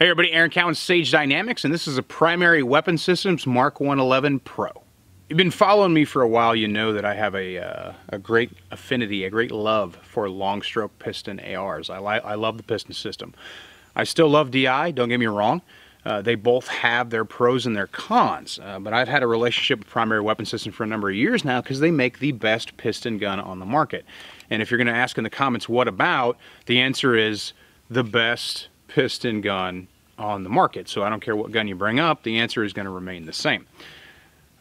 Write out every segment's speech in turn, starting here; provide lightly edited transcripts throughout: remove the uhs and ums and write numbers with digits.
Hey everybody, Aaron Cowan, Sage Dynamics, and this is a Primary Weapon Systems MK111 Pro. You've been following me for a while, you know that I have a great affinity, a great love for long stroke piston ARs. I love the piston system. I still love DI, don't get me wrong. They both have their pros and their cons, but I've had a relationship with Primary Weapon Systems for a number of years now because they make the best piston gun on the market. And if you're going to ask in the comments what about, the answer is the best piston gun on the market. So I don't care what gun you bring up, the answer is going to remain the same.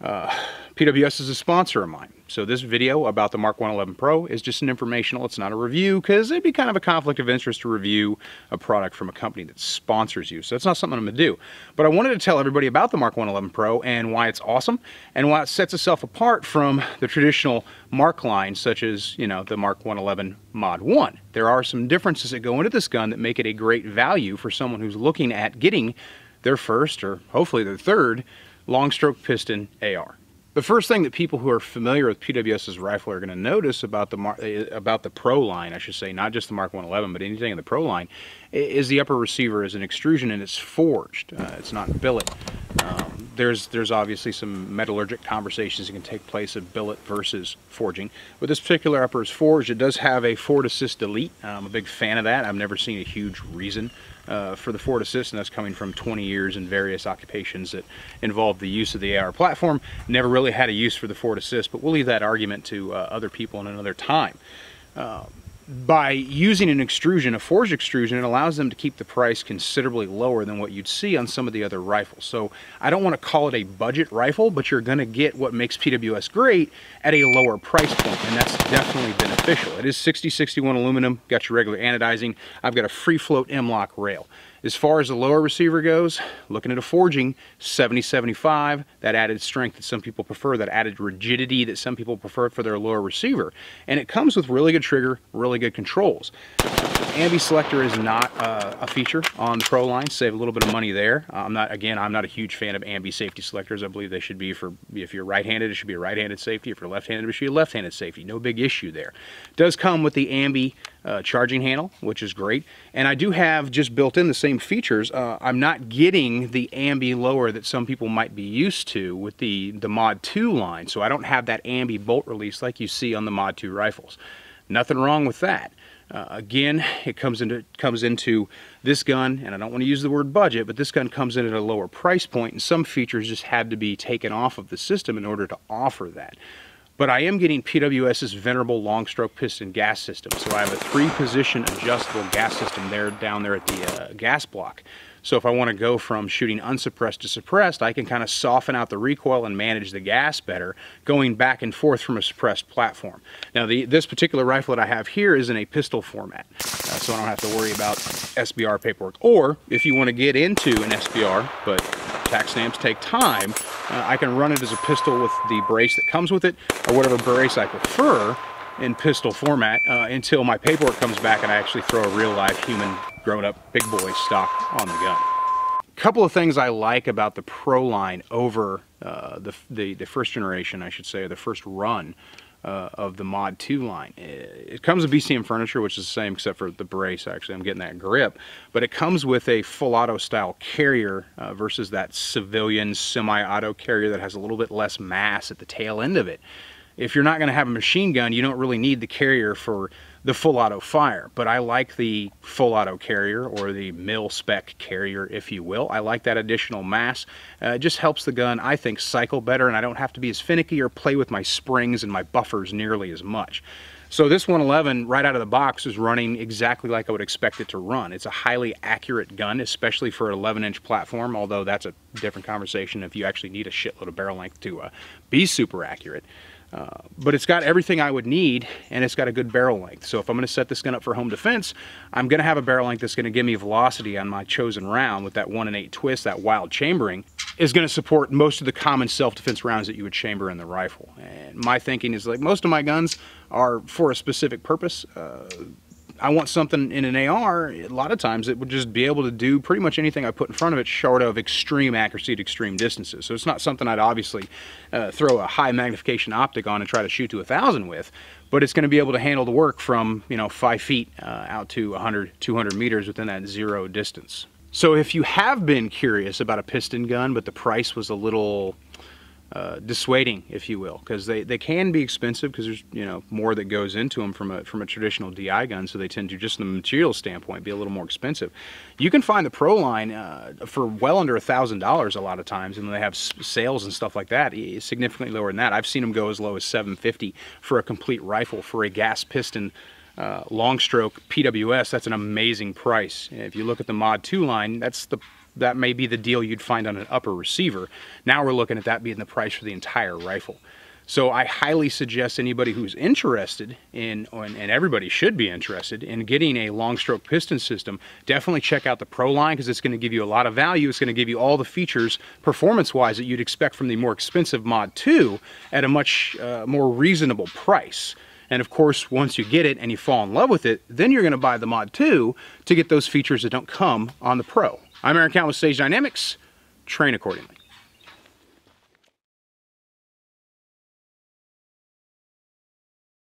PWS is a sponsor of mine, so this video about the MK111 Pro is just an informational, it's not a review, because it'd be kind of a conflict of interest to review a product from a company that sponsors you, so that's not something I'm going to do. But I wanted to tell everybody about the MK111 Pro and why it's awesome, and why it sets itself apart from the traditional Mark line, such as, you know, the MK111 Mod 1. There are some differences that go into this gun that make it a great value for someone who's looking at getting their first, or hopefully their third, long stroke piston AR. The first thing that people who are familiar with PWS's rifle are going to notice about the Pro line, I should say, not just the MK111, but anything in the Pro line, is the upper receiver is an extrusion and it's forged. It's not billet. There's obviously some metallurgic conversations that can take place of billet versus forging. But this particular upper is forged. It does have a forward assist delete. I'm a big fan of that. I've never seen a huge reason for the forward assist, and that's coming from 20 years in various occupations that involve the use of the AR platform. Never really had a use for the forward assist, but we'll leave that argument to other people in another time. By using an extrusion, a forged extrusion, it allows them to keep the price considerably lower than what you'd see on some of the other rifles. So I don't want to call it a budget rifle, but you're going to get what makes PWS great at a lower price point, and that's definitely beneficial. It is 6061 aluminum, got your regular anodizing. I've got a free float M-LOK rail. As far as the lower receiver goes, looking at a forging, 70-75, that added strength that some people prefer, that added rigidity that some people prefer for their lower receiver. And it comes with really good trigger, really good controls. Ambi selector is not a feature on the Pro line, save a little bit of money there. I'm not a huge fan of ambi safety selectors. I believe they should be for, if you're right-handed, it should be a right-handed safety. If you're left-handed, it should be a left-handed safety. No big issue there. It does come with the ambi charging handle, which is great. And I do have just built in the same features. I'm not getting the ambi lower that some people might be used to with the Mod 2 line, so I don't have that ambi bolt release like you see on the Mod 2 rifles. Nothing wrong with that. Again, it comes into this gun, and I don't want to use the word budget, but this gun comes in at a lower price point, and some features just had to be taken off of the system in order to offer that. But I am getting PWS's venerable long stroke piston gas system. So I have a 3-position adjustable gas system down there at the gas block. So if I want to go from shooting unsuppressed to suppressed, I can kind of soften out the recoil and manage the gas better, going back and forth from a suppressed platform. Now this particular rifle that I have here is in a pistol format, so I don't have to worry about SBR paperwork. Or if you want to get into an SBR, but tax stamps take time, I can run it as a pistol with the brace that comes with it, or whatever brace I prefer in pistol format, until my paperwork comes back and I actually throw a real live human grown-up big boy stock on the gun. A couple of things I like about the Pro line over the first generation, I should say, or the first run of the Mod 2 line. It comes with BCM furniture, which is the same except for the brace. Actually, I'm getting that grip, but it comes with a full auto style carrier versus that civilian semi-auto carrier that has a little bit less mass at the tail end of it. If you're not going to have a machine gun, you don't really need the carrier for the full auto fire, but I like the full auto carrier, or the mil spec carrier, if you will. I like that additional mass. It just helps the gun, I think, cycle better, and I don't have to be as finicky or play with my springs and my buffers nearly as much. So this 111 right out of the box is running exactly like I would expect it to run. It's a highly accurate gun, especially for an 11-inch platform, although that's a different conversation if you actually need a shitload of barrel length to be super accurate. But it's got everything I would need, and it's got a good barrel length. So if I'm going to set this gun up for home defense, I'm going to have a barrel length that's going to give me velocity on my chosen round with that 1 8 twist. That wild chambering is going to support most of the common self-defense rounds that you would chamber in the rifle. And my thinking is, like, most of my guns are for a specific purpose. I want something in an AR, a lot of times it would just be able to do pretty much anything I put in front of it, short of extreme accuracy at extreme distances. So it's not something I'd obviously throw a high magnification optic on and try to shoot to 1,000 with, but it's going to be able to handle the work from, 5 feet out to 100, 200 meters within that zero distance. So if you have been curious about a piston gun, but the price was a little dissuading, if you will, because they can be expensive, because there's more that goes into them from a traditional DI gun, so they tend to, just from the material standpoint, be a little more expensive. You can find the Pro line for well under $1,000 a lot of times, and when they have sales and stuff like that, significantly lower than that. I've seen them go as low as $750 for a complete rifle for a gas piston long stroke PWS. That's an amazing price. If you look at the Mod 2 line, that may be the deal you'd find on an upper receiver. Now we're looking at that being the price for the entire rifle. So I highly suggest anybody who's interested in, and everybody should be interested in, getting a long stroke piston system, definitely check out the Pro line, because it's going to give you a lot of value. It's going to give you all the features performance-wise that you'd expect from the more expensive Mod 2 at a much more reasonable price. And of course, once you get it and you fall in love with it, then you're going to buy the Mod 2 to get those features that don't come on the Pro. I'm Aaron Count with Sage Dynamics. Train accordingly.